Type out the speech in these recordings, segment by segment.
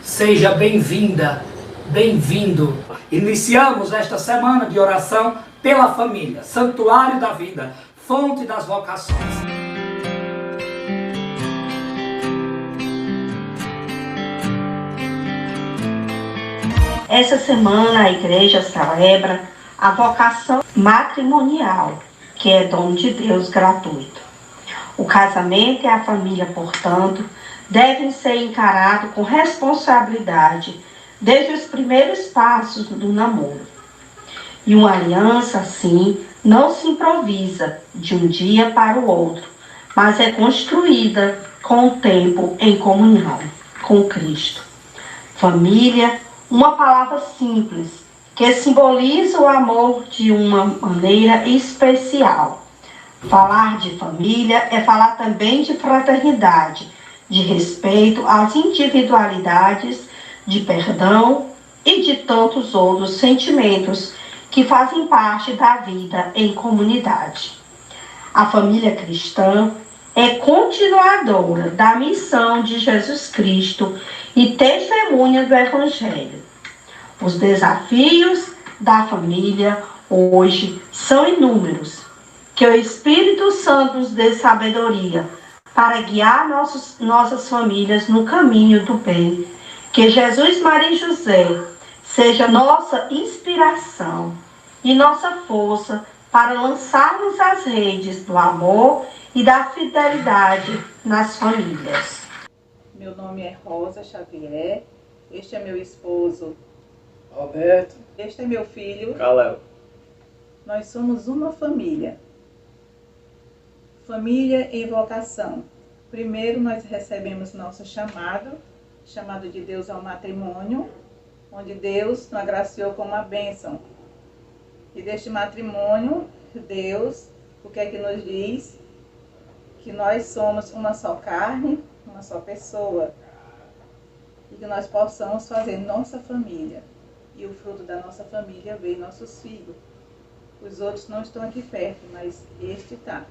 Seja bem-vinda, bem-vindo. Iniciamos esta semana de oração pela família, Santuário da Vida, fonte das vocações. Essa semana a igreja celebra a vocação matrimonial, que é dom de Deus gratuito. O casamento e a família, portanto, devem ser encarados com responsabilidade desde os primeiros passos do namoro. E uma aliança, assim, não se improvisa de um dia para o outro, mas é construída com o tempo em comunhão com Cristo. Família, uma palavra simples, que simboliza o amor de uma maneira especial. Falar de família é falar também de fraternidade, de respeito às individualidades, de perdão e de tantos outros sentimentos que fazem parte da vida em comunidade. A família cristã é continuadora da missão de Jesus Cristo e testemunha do Evangelho. Os desafios da família hoje são inúmeros. Que o Espírito Santo nos dê sabedoria para guiar nossas famílias no caminho do bem. Que Jesus, Maria e José seja nossa inspiração e nossa força para lançarmos as redes do amor e da fidelidade nas famílias. Meu nome é Rosa Xavier, este é meu esposo Roberto. Este é meu filho Caléo. Nós somos uma família. Família em vocação. Primeiro nós recebemos nosso chamado de Deus ao matrimônio, onde Deus nos agraciou com uma bênção. E deste matrimônio, Deus, o que é que nos diz? Que nós somos uma só carne, uma só pessoa. E que nós possamos fazer nossa família. E o fruto da nossa família veio nossos filhos. Os outros não estão aqui perto, mas este está.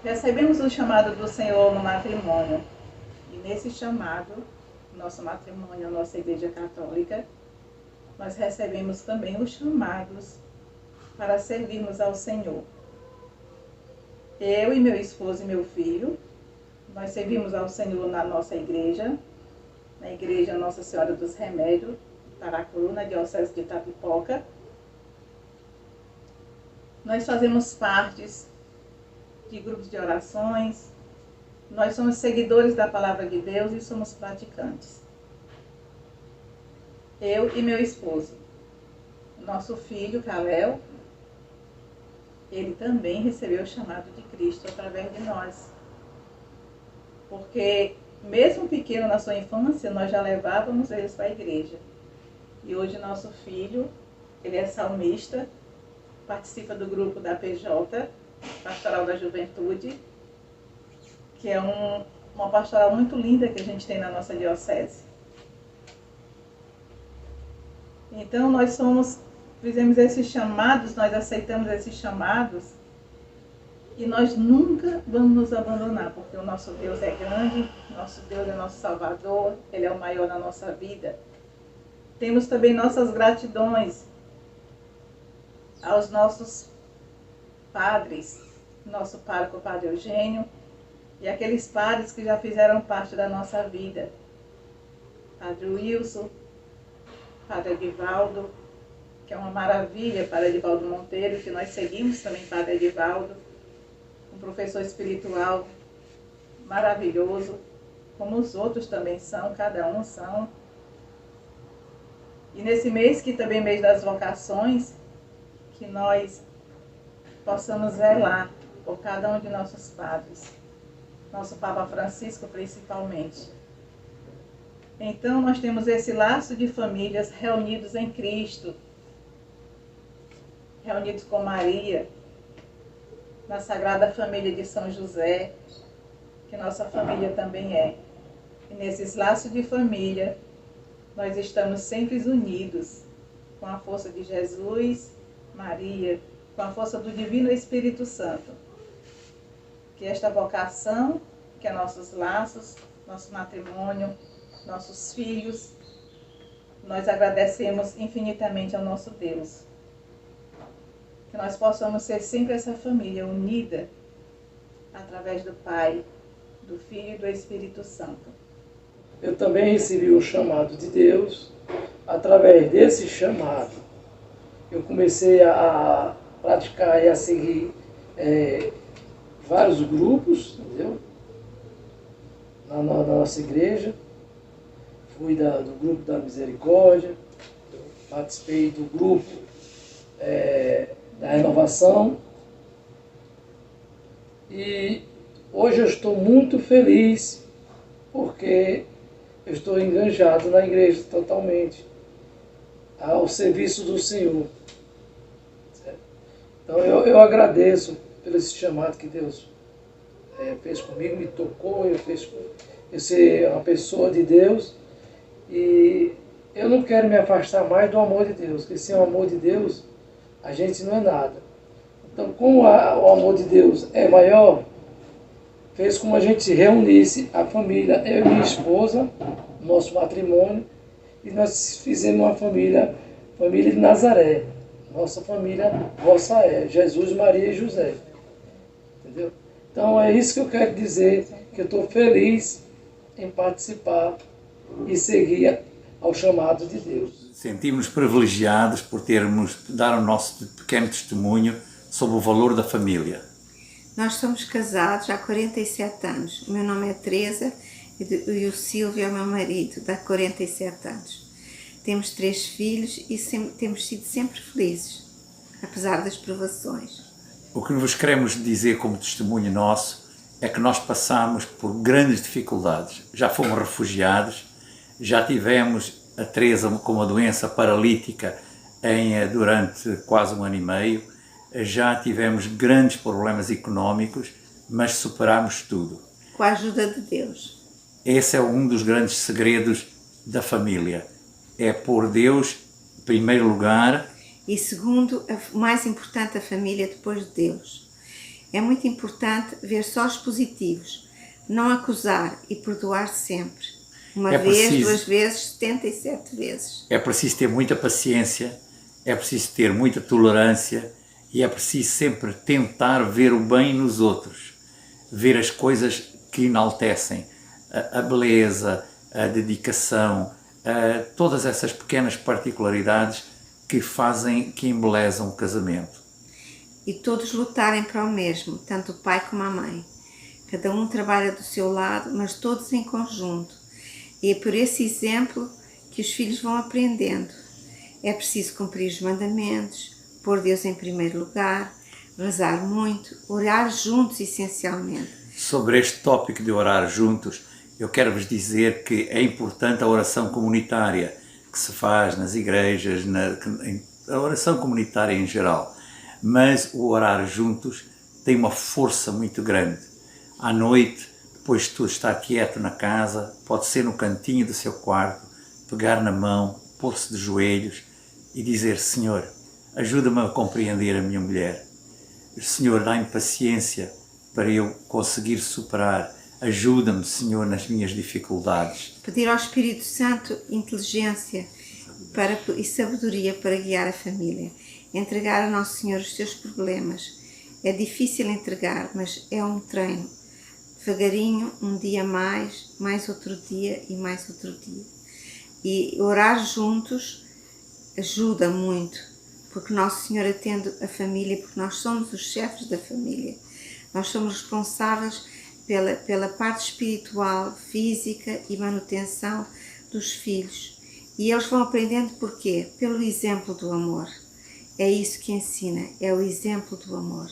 Recebemos o chamado do Senhor no matrimônio. E nesse chamado, nosso matrimônio, a nossa Igreja Católica, nós recebemos também os chamados para servirmos ao Senhor. Eu e meu esposo e meu filho, nós servimos ao Senhor na nossa igreja, na Igreja Nossa Senhora dos Remédios, Paracuru, na Diocese de Itapipoca. Nós fazemos partes de grupos de orações, nós somos seguidores da Palavra de Deus e somos praticantes. Eu e meu esposo. Nosso filho, Caléo, ele também recebeu o chamado de Cristo através de nós. Porque, mesmo pequeno na sua infância, nós já levávamos eles para a igreja. E hoje nosso filho, ele é salmista, participa do grupo da PJ, Pastoral da Juventude, que é uma pastoral muito linda que a gente tem na nossa diocese. Então nós fizemos esses chamados, nós aceitamos esses chamados e nós nunca vamos nos abandonar, porque o nosso Deus é grande, nosso Deus é nosso Salvador, Ele é o maior na nossa vida. Temos também nossas gratidões aos nossos padres, nosso pároco, Padre Eugênio, e aqueles padres que já fizeram parte da nossa vida. Padre Wilson, Padre Edivaldo, que é uma maravilha, Padre Edivaldo Monteiro, que nós seguimos também Padre Edivaldo, um professor espiritual maravilhoso, como os outros também são, cada um são. E nesse mês, que também é mês das vocações, que nós possamos zelar por cada um de nossos padres, nosso Papa Francisco principalmente. Então nós temos esse laço de famílias reunidos em Cristo, reunidos com Maria, na Sagrada Família de São José, que nossa família também é. E nesses laços de família, nós estamos sempre unidos com a força de Jesus, Maria, com a força do Divino Espírito Santo. Que esta vocação, que é nossos laços, nosso matrimônio, nossos filhos. Nós agradecemos infinitamente ao nosso Deus. Que nós possamos ser sempre essa família unida através do Pai, do Filho e do Espírito Santo. Eu também recebi um chamado de Deus. Através desse chamado, eu comecei a praticar e a seguir vários grupos, entendeu? Na nossa igreja. Fui do grupo da Misericórdia, participei do grupo da Renovação. E hoje eu estou muito feliz porque eu estou enganjado na igreja totalmente, ao serviço do Senhor. Então eu agradeço pelo esse chamado que Deus fez comigo, me tocou, eu ser uma pessoa de Deus, e eu não quero me afastar mais do amor de Deus, porque sem o amor de Deus a gente não é nada. Então, como o amor de Deus é maior, fez com que a gente se reunisse, a família, eu e minha esposa, nosso matrimônio, e nós fizemos uma família de Nazaré. Nossa família, vossa é, Jesus, Maria e José. Entendeu? Então é isso que eu quero dizer, que eu estou feliz em participar e seguir ao chamado de Deus. Sentimos-nos privilegiados por termos dar o nosso pequeno testemunho sobre o valor da família. Nós somos casados há 47 anos. O meu nome é Teresa e o Silvio é o meu marido, dá 47 anos. Temos 3 filhos e temos sido sempre felizes, apesar das provações. O que vos queremos dizer como testemunho nosso é que nós passamos por grandes dificuldades. Já fomos refugiados, já tivemos a Teresa com uma doença paralítica durante quase 1 ano e meio, já tivemos grandes problemas económicos, mas superámos tudo. Com a ajuda de Deus. Esse é um dos grandes segredos da família. É pôr Deus em primeiro lugar. E segundo, o mais importante, a família depois de Deus. É muito importante ver só os positivos, não acusar e perdoar sempre. Uma vez, 2 vezes, 77 vezes. É preciso ter muita paciência, é preciso ter muita tolerância e é preciso sempre tentar ver o bem nos outros, ver as coisas que enaltecem, a beleza, a dedicação, todas essas pequenas particularidades que embelezam o casamento. E todos lutarem para o mesmo, tanto o pai como a mãe. Cada um trabalha do seu lado, mas todos em conjunto. E é por esse exemplo que os filhos vão aprendendo. É preciso cumprir os mandamentos, pôr Deus em primeiro lugar, rezar muito, orar juntos essencialmente. Sobre este tópico de orar juntos, eu quero vos dizer que é importante a oração comunitária que se faz nas igrejas, a oração comunitária em geral, mas o orar juntos tem uma força muito grande. À noite, depois de tudo estar quieto na casa, pode ser no cantinho do seu quarto, pegar na mão, pôr-se de joelhos e dizer: Senhor, ajuda-me a compreender a minha mulher. Senhor, dá-me paciência para eu conseguir superar. Ajuda-me, Senhor, nas minhas dificuldades. Pedir ao Espírito Santo inteligência e sabedoria para guiar a família. Entregar a Nosso Senhor os seus problemas. É difícil entregar, mas é um treino. Devagarinho, um dia mais outro dia e mais outro dia. E orar juntos ajuda muito, porque Nosso Senhor atende a família, porque nós somos os chefes da família. Nós somos responsáveis pela parte espiritual, física e manutenção dos filhos. E eles vão aprendendo por quê? Pelo exemplo do amor. É isso que ensina, é o exemplo do amor.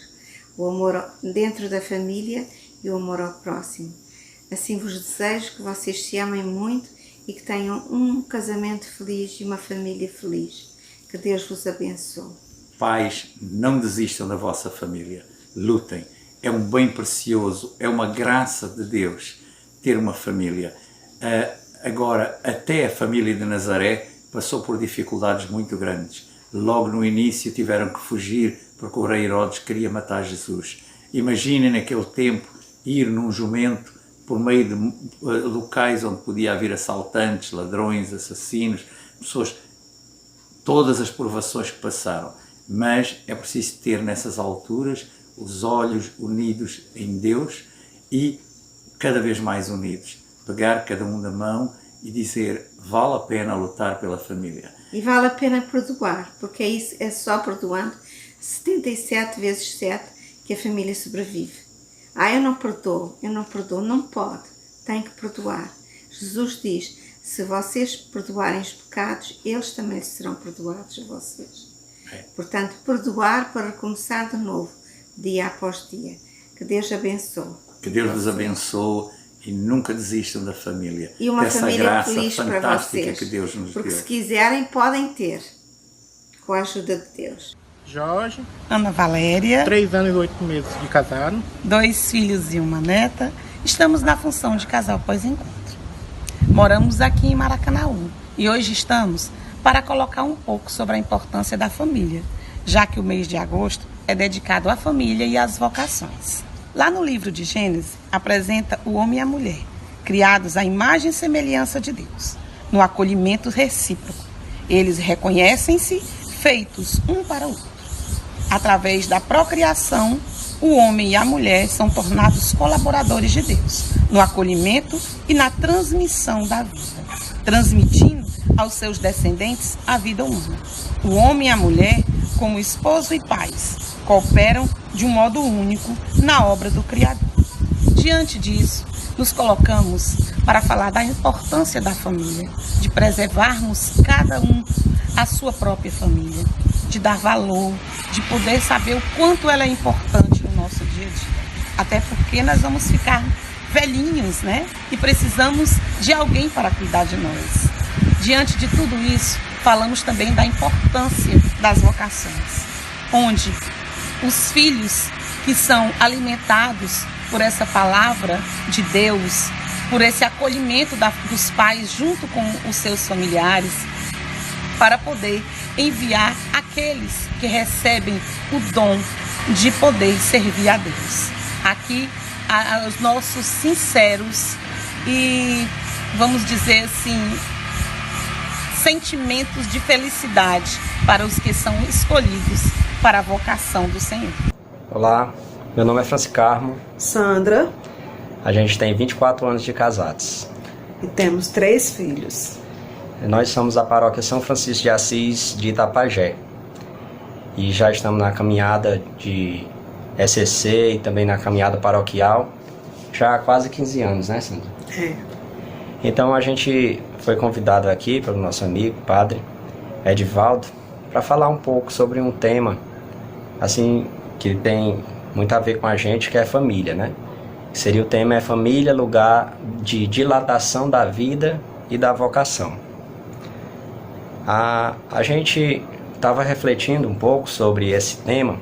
O amor dentro da família e o amor ao próximo. Assim vos desejo que vocês se amem muito e que tenham um casamento feliz e uma família feliz. Que Deus vos abençoe. Pais, não desistam da vossa família. Lutem. É um bem precioso, é uma graça de Deus ter uma família. Agora, até a família de Nazaré passou por dificuldades muito grandes. Logo no início tiveram que fugir porque o rei Herodes queria matar Jesus. Imaginem naquele tempo ir num jumento por meio de locais onde podia haver assaltantes, ladrões, assassinos, pessoas, todas as provações que passaram. Mas é preciso ter nessas alturas os olhos unidos em Deus e cada vez mais unidos. Pegar cada um da mão e dizer, vale a pena lutar pela família. E vale a pena perdoar, porque é isso, é só perdoando 77 vezes 7 que a família sobrevive. Eu não perdoo, não pode, tem que perdoar. Jesus diz, se vocês perdoarem os pecados, eles também serão perdoados a vocês. Portanto, perdoar para recomeçar de novo, dia após dia. Que Deus abençoe. Que Deus vos abençoe e nunca desistam da família. E uma dessa família graça feliz para fantástica vocês. Que Deus nos porque deu. se quiserem, podem ter, com a ajuda de Deus. Jorge, Ana Valéria, 3 anos e 8 meses de casado. 2 filhos e uma neta. Estamos na função de casal pós-encontro. Moramos aqui em Maracanaú e hoje estamos para colocar um pouco sobre a importância da família, já que o mês de agosto é dedicado à família e às vocações. Lá no livro de Gênesis, apresenta o homem e a mulher, criados à imagem e semelhança de Deus, no acolhimento recíproco. Eles reconhecem-se feitos um para o outro. Através da procriação, o homem e a mulher são tornados colaboradores de Deus, no acolhimento e na transmissão da vida, transmitindo aos seus descendentes a vida humana. O homem e a mulher, como esposo e pais, cooperam de um modo único na obra do Criador. Diante disso, nos colocamos para falar da importância da família, de preservarmos cada um a sua própria família, de dar valor, de poder saber o quanto ela é importante no nosso dia a dia. Até porque nós vamos ficar velhinhos, né? E precisamos de alguém para cuidar de nós. Diante de tudo isso, falamos também da importância das vocações, onde os filhos que são alimentados por essa palavra de Deus, por esse acolhimento dos pais junto com os seus familiares, para poder enviar aqueles que recebem o dom de poder servir a Deus. Aqui, os nossos sinceros e, vamos dizer assim, sentimentos de felicidade para os que são escolhidos para a vocação do Senhor. Olá, meu nome é Franciscarmo. Sandra. A gente tem 24 anos de casados. E temos 3 filhos. Nós somos da paróquia São Francisco de Assis de Itapajé. E já estamos na caminhada de SCC e também na caminhada paroquial já há quase 15 anos, né, Sandra? É. Então a gente foi convidado aqui pelo nosso amigo, padre Edivaldo, para falar um pouco sobre um tema assim que tem muito a ver com a gente, que é família, né? Seria o tema é família, lugar de dilatação da vida e da vocação. A gente estava refletindo um pouco sobre esse tema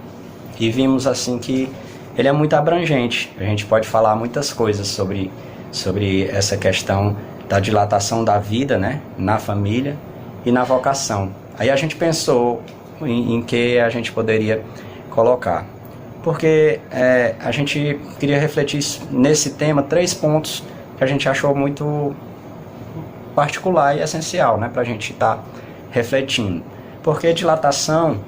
e vimos assim que ele é muito abrangente. A gente pode falar muitas coisas sobre essa questão da dilatação da vida, né, na família e na vocação. Aí a gente pensou em que a gente poderia colocar. Porque a gente queria refletir nesse tema 3 pontos que a gente achou muito particular e essencial, né, para a gente estar refletindo. Porque dilatação,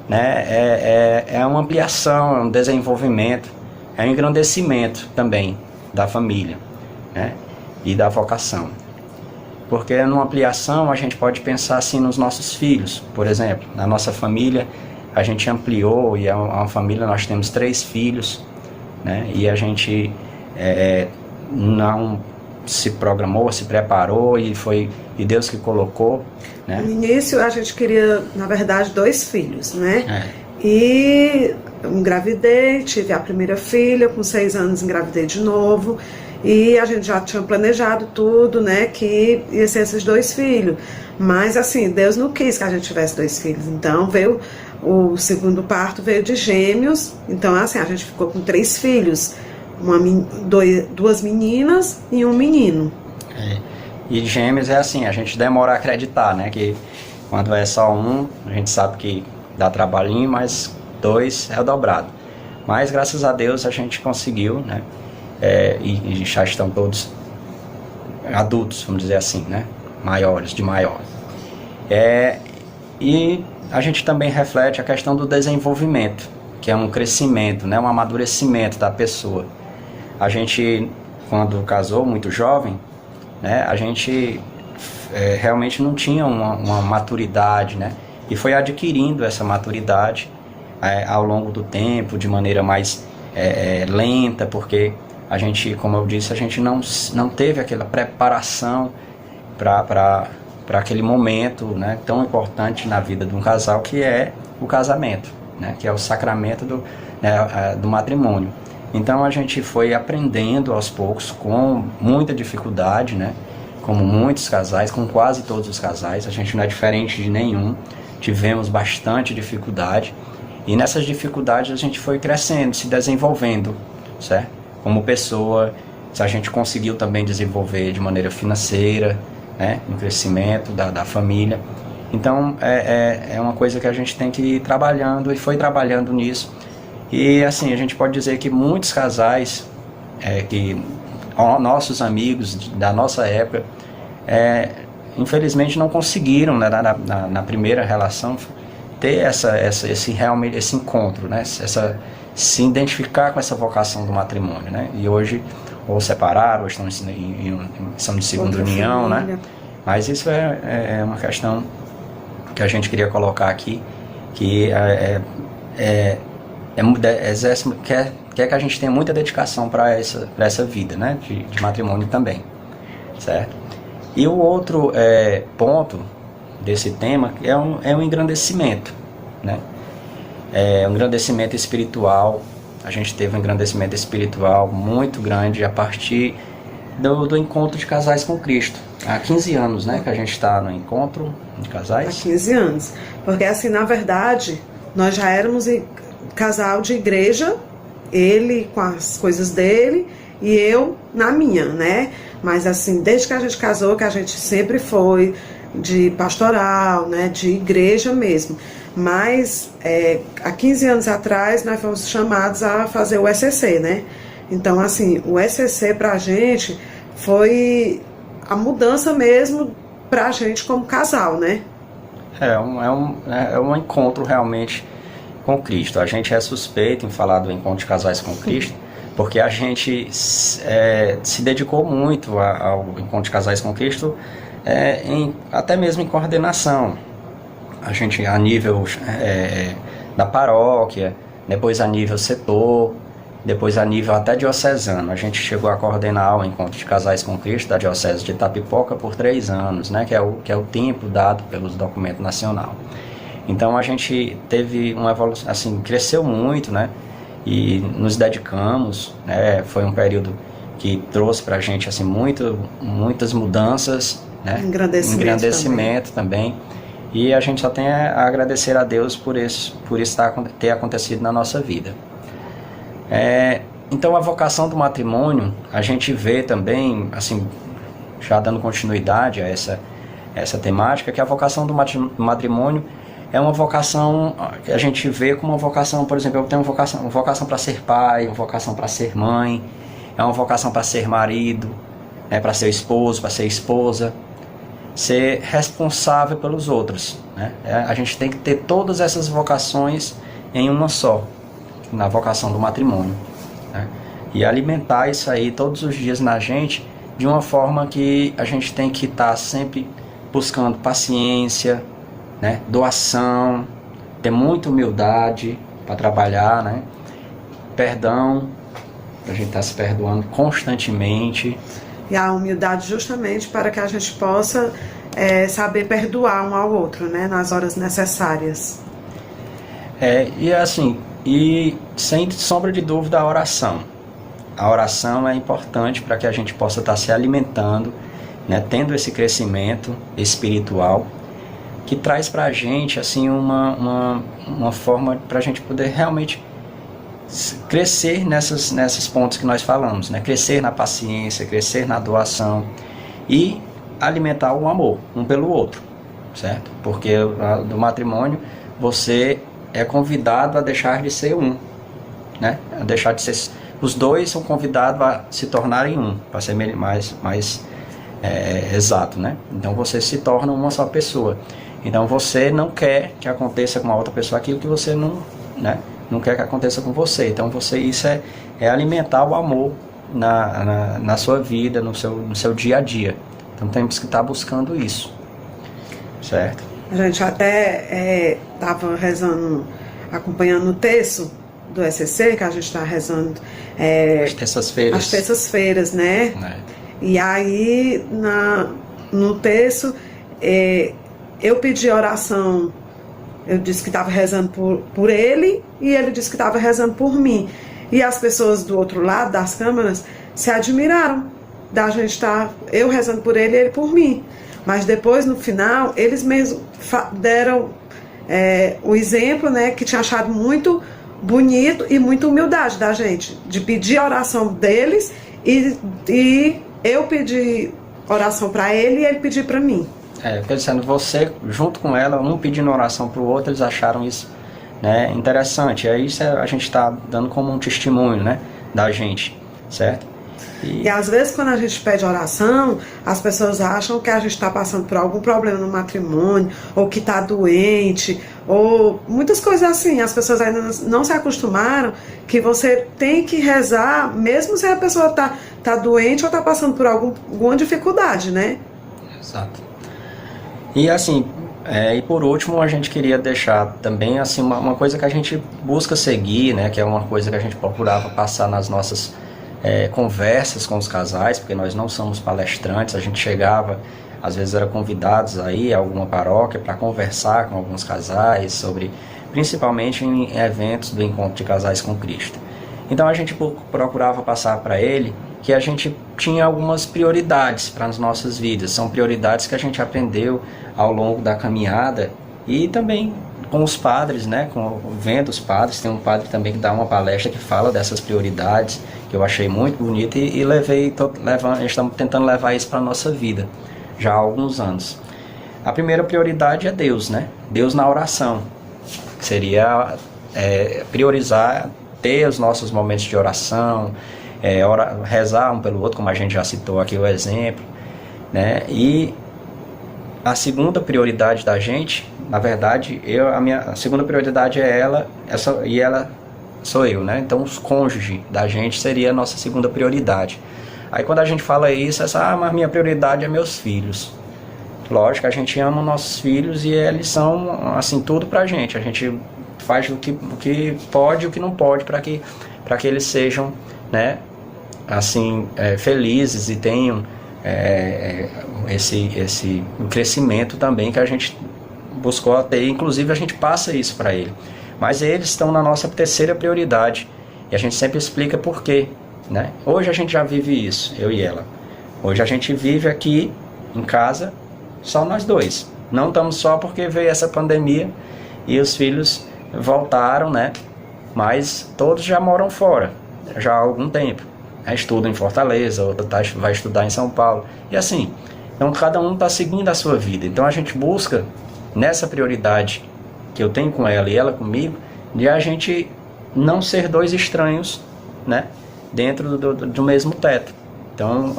né, é uma ampliação, é um desenvolvimento, é um engrandecimento também da família, né, e da vocação. Porque numa ampliação a gente pode pensar assim nos nossos filhos, por exemplo, na nossa família a gente ampliou e é uma família, nós temos 3 filhos, né, e a gente não se programou, se preparou e foi Deus que colocou, né? No início a gente queria, na verdade, 2 filhos, né? E eu engravidei, tive a primeira filha, com 6 anos engravidei de novo, e a gente já tinha planejado tudo, né, que ia ser esses 2 filhos. Mas assim, Deus não quis que a gente tivesse 2 filhos, então veio o segundo parto, veio de gêmeos, então assim, a gente ficou com 3 filhos, 2 meninas e um menino. E gêmeos é assim, a gente demora a acreditar, né, que quando é só um, a gente sabe que dá trabalhinho, mas 2 é o dobrado. Mas graças a Deus a gente conseguiu, né, e já estão todos adultos, vamos dizer assim, né? Maiores, de maior. E a gente também reflete a questão do desenvolvimento, que é um crescimento, né? Um amadurecimento da pessoa. A gente, quando casou muito jovem, né? A gente realmente não tinha uma maturidade, né? E foi adquirindo essa maturidade ao longo do tempo, de maneira mais lenta, porque a gente, como eu disse, a gente não teve aquela preparação para aquele momento, né, tão importante na vida de um casal, que é o casamento, né, que é o sacramento do matrimônio. Então a gente foi aprendendo aos poucos, com muita dificuldade, né, como muitos casais, com quase todos os casais. A gente não é diferente de nenhum, tivemos bastante dificuldade, e nessas dificuldades a gente foi crescendo, se desenvolvendo, certo? Como pessoa, a gente conseguiu também desenvolver de maneira financeira, né, no crescimento da família. Então é uma coisa que a gente tem que ir trabalhando, e foi trabalhando nisso. E assim, a gente pode dizer que muitos casais, nossos amigos da nossa época, infelizmente não conseguiram, né, na primeira relação, ter realmente esse encontro, né, se identificar com essa vocação do matrimônio, né? E hoje ou separaram, ou estão são de segunda união, né? Mas isso é uma questão que a gente queria colocar aqui, que quer que a gente tenha muita dedicação para essa vida, né? De matrimônio também, certo? E o outro ponto desse tema é um engrandecimento, né? Um engrandecimento espiritual. A gente teve um engrandecimento espiritual muito grande a partir do encontro de casais com Cristo. Há 15 anos, né, que a gente está no encontro de casais. Há 15 anos. Porque assim, na verdade, nós já éramos casal de igreja, ele com as coisas dele e eu na minha, né? Mas assim, desde que a gente casou, que a gente sempre foi de pastoral, né, de igreja mesmo. Mas há 15 anos atrás nós fomos chamados a fazer o SCC, né? Então assim, o SCC pra gente foi a mudança mesmo pra gente como casal, né? É um encontro realmente com Cristo. A gente é suspeito em falar do encontro de casais com Cristo, porque a gente se dedicou muito ao encontro de casais com Cristo, até mesmo em coordenação. A gente, a nível da paróquia, depois a nível setor, depois a nível até diocesano. A gente chegou a coordenar o encontro de casais com Cristo da Diocese de Itapipoca por 3 anos, né, que é o tempo dado pelos documentos nacional. Então a gente teve uma evolução, assim, cresceu muito, né, e nos dedicamos, né, foi um período que trouxe pra gente, assim, muitas mudanças, né, engrandecimento também. E a gente só tem a agradecer a Deus por isso ter acontecido na nossa vida. Então a vocação do matrimônio, a gente vê também, assim, já dando continuidade a essa temática, que a vocação do matrimônio é uma vocação que a gente vê como uma vocação, por exemplo, eu tenho uma vocação para ser pai, uma vocação para ser mãe, é uma vocação para ser marido, né, para ser esposo, para ser esposa, ser responsável pelos outros, né? A gente tem que ter todas essas vocações em uma só, na vocação do matrimônio, né? E alimentar isso aí todos os dias na gente, de uma forma que a gente tem que estar sempre buscando paciência, né? Doação, ter muita humildade para trabalhar, né? Perdão, a gente estar se perdoando constantemente. E a humildade justamente para que a gente possa saber perdoar um ao outro, né, nas horas necessárias. E assim, e sem sombra de dúvida, a oração. A oração é importante para que a gente possa estar se alimentando, né, tendo esse crescimento espiritual, que traz para a gente assim, uma forma para a gente poder realmente crescer nesses pontos que nós falamos, né? Crescer na paciência, crescer na doação e alimentar o amor um pelo outro, certo? Porque do matrimônio você é convidado a deixar de ser um, né? A deixar de ser os dois são convidados a se tornarem um, para ser mais exato, né? Então você se torna uma só pessoa. Então você não quer que aconteça com a outra pessoa aquilo que você não quer que aconteça com você. Então isso é alimentar o amor na sua vida, no seu dia a dia. Então temos que estar buscando isso, certo? A gente até estava rezando, acompanhando o texto do ECC, que a gente está rezando as terças-feiras. As terças-feiras, né? E aí, no texto, eu pedi oração, eu disse que estava rezando por ele, e ele disse que estava rezando por mim. E as pessoas do outro lado das câmeras se admiraram da gente estar, eu rezando por ele e ele por mim. Mas depois, no final, eles mesmos deram o exemplo, né, que tinha achado muito bonito e muita humildade da gente, de pedir a oração deles e eu pedi oração para ele e ele pediu para mim. Pensando, você junto com ela, um pedindo oração para o outro, eles acharam isso, né, interessante. Aí isso a gente está dando como um testemunho, né, da gente, certo? E às vezes quando a gente pede oração, as pessoas acham que a gente está passando por algum problema no matrimônio, ou que está doente, ou muitas coisas assim. As pessoas ainda não se acostumaram que você tem que rezar, mesmo se a pessoa tá doente ou está passando por alguma dificuldade, né? Exato. E assim, e por último a gente queria deixar também assim, uma coisa que a gente busca seguir, né, que é uma coisa que a gente procurava passar nas nossas conversas com os casais, porque nós não somos palestrantes. A gente chegava, às vezes era convidados aí a alguma paróquia para conversar com alguns casais sobre, principalmente em eventos do Encontro de Casais com Cristo. Então a gente procurava passar para ele que a gente tinha algumas prioridades para as nossas vidas. São prioridades que a gente aprendeu ao longo da caminhada e também com os padres, né, vendo os padres. Tem um padre também que dá uma palestra que fala dessas prioridades, que eu achei muito bonito e estamos tentando levar isso para a nossa vida já há alguns anos. A primeira prioridade é Deus, né? Deus na oração, que seria priorizar, ter os nossos momentos de oração, rezar um pelo outro, como a gente já citou aqui o exemplo, né? E a segunda prioridade da gente, na verdade, a segunda prioridade é ela, e ela sou eu, né? Então os cônjuges da gente seria a nossa segunda prioridade. Aí quando a gente fala isso, mas minha prioridade é meus filhos. Lógico, a gente ama nossos filhos e eles são assim tudo pra gente. A gente faz o que pode e o que não pode para que eles sejam, né, assim, felizes e tenham esse crescimento também que a gente buscou ter. Inclusive a gente passa isso para ele. Mas eles estão na nossa terceira prioridade e a gente sempre explica por quê, né? Hoje a gente já vive isso, eu e ela. Hoje a gente vive aqui em casa só nós dois. Não estamos só porque veio essa pandemia e os filhos voltaram, né? Mas todos já moram fora, já há algum tempo. Estudam em Fortaleza, outro vai estudar em São Paulo. E assim, então cada um está seguindo a sua vida. Então a gente busca, nessa prioridade que eu tenho com ela e ela comigo, de a gente não ser dois estranhos, né, dentro do mesmo teto. Então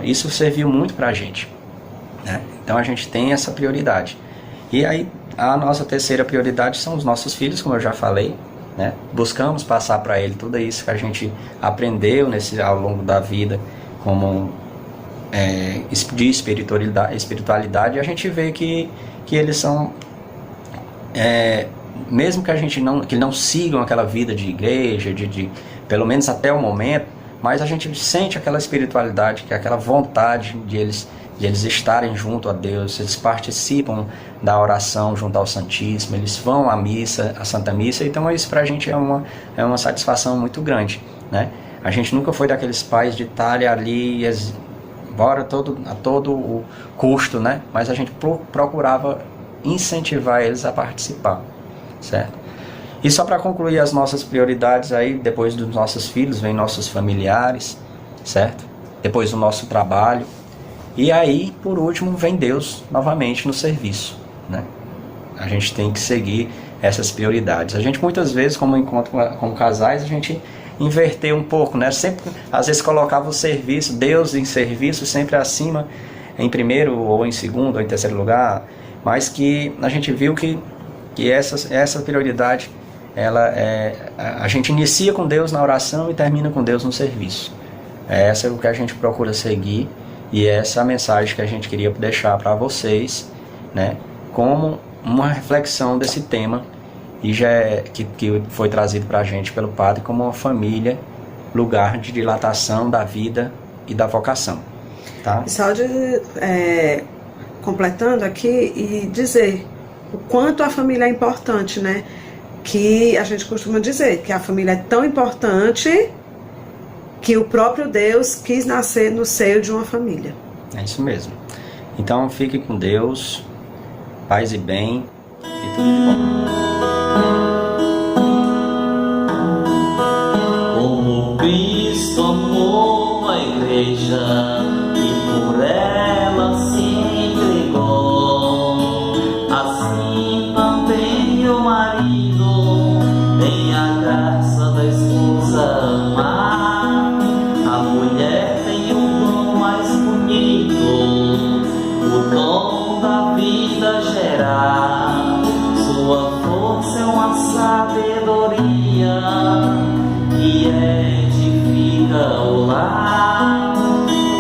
isso serviu muito para a gente, né? Então a gente tem essa prioridade. E aí a nossa terceira prioridade são os nossos filhos, como eu já falei, né? Buscamos passar para ele tudo isso que a gente aprendeu ao longo da vida como de espiritualidade, e a gente vê que eles são, mesmo que que não sigam aquela vida de igreja, pelo menos até o momento, mas a gente sente aquela espiritualidade, que é aquela vontade de eles estarem junto a Deus. Eles participam da oração junto ao Santíssimo, eles vão à missa, à Santa Missa. Então isso pra gente é uma satisfação muito grande, né? A gente nunca foi daqueles pais de estar ali embora a todo o custo, né? Mas a gente procurava incentivar eles a participar, certo? E só para concluir as nossas prioridades, aí depois dos nossos filhos vem nossos familiares, certo? Depois o nosso trabalho. E aí, por último, vem Deus novamente no serviço, né? A gente tem que seguir essas prioridades. A gente muitas vezes, como encontro com casais, a gente inverter um pouco, né? Sempre, às vezes colocava o serviço, Deus em serviço, sempre acima, em primeiro ou em segundo ou em terceiro lugar, mas que a gente viu que essa prioridade, a gente inicia com Deus na oração e termina com Deus no serviço. Essa é o que a gente procura seguir, e essa é a mensagem que a gente queria deixar para vocês, né? Como uma reflexão desse tema e que foi trazido para a gente pelo padre como uma família, lugar de dilatação da vida e da vocação. Tá? Só completando aqui e dizer o quanto a família é importante, né? Que a gente costuma dizer que a família é tão importante que o próprio Deus quis nascer no seio de uma família. É isso mesmo. Então fique com Deus, paz e bem e tudo de bom. Como Cristo amou a igreja e por ela se entregou, assim também o marido tem a graça da esposa amar. A mulher tem um dom mais bonito, o dom da vida gerar. Sua força é uma sabedoria que edifica o lar,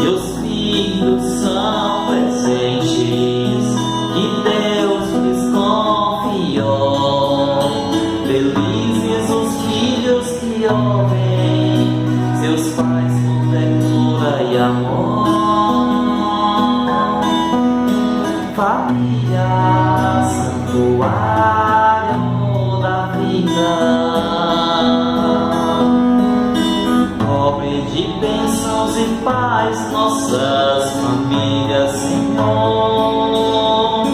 e os filhos são presentes que Deus lhes confiou. Felizes os filhos que ouvem seus pais com ternura e amor. Família, santuário da vida, de bênçãos e paz, nossas famílias, Senhor.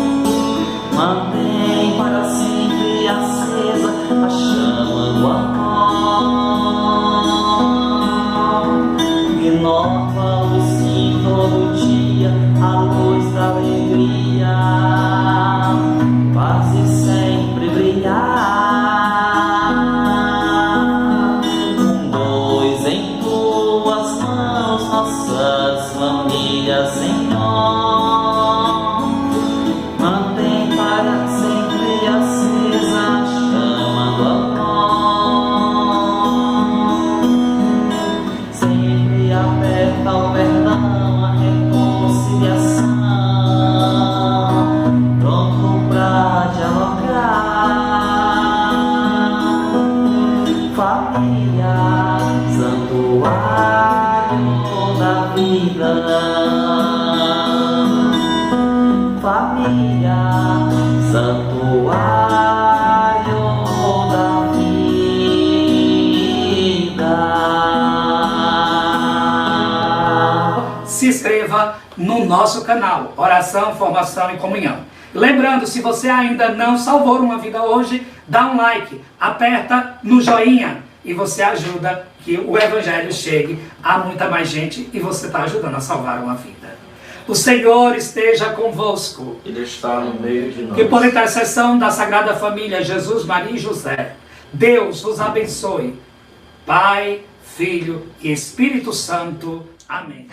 Mantém para sempre acesa a chama do amor. Renova-os em todo dia a luz da alegria, faz sempre brilhar. Nossas famílias, Senhor, mantém para sempre acesa a chama do amor. Sempre aberta ao perdão, a reconciliação, pronto pra dialogar. Família, santuário da vida, família, santuário da vida. Se inscreva no nosso canal Oração, Formação e Comunhão. Lembrando, se você ainda não salvou uma vida hoje, dá um like, aperta no joinha e você ajuda que o Evangelho chegue a muita mais gente e você está ajudando a salvar uma vida. O Senhor esteja convosco. Ele está no meio de nós. Que por intercessão da Sagrada Família Jesus, Maria e José, Deus vos abençoe. Pai, Filho e Espírito Santo. Amém.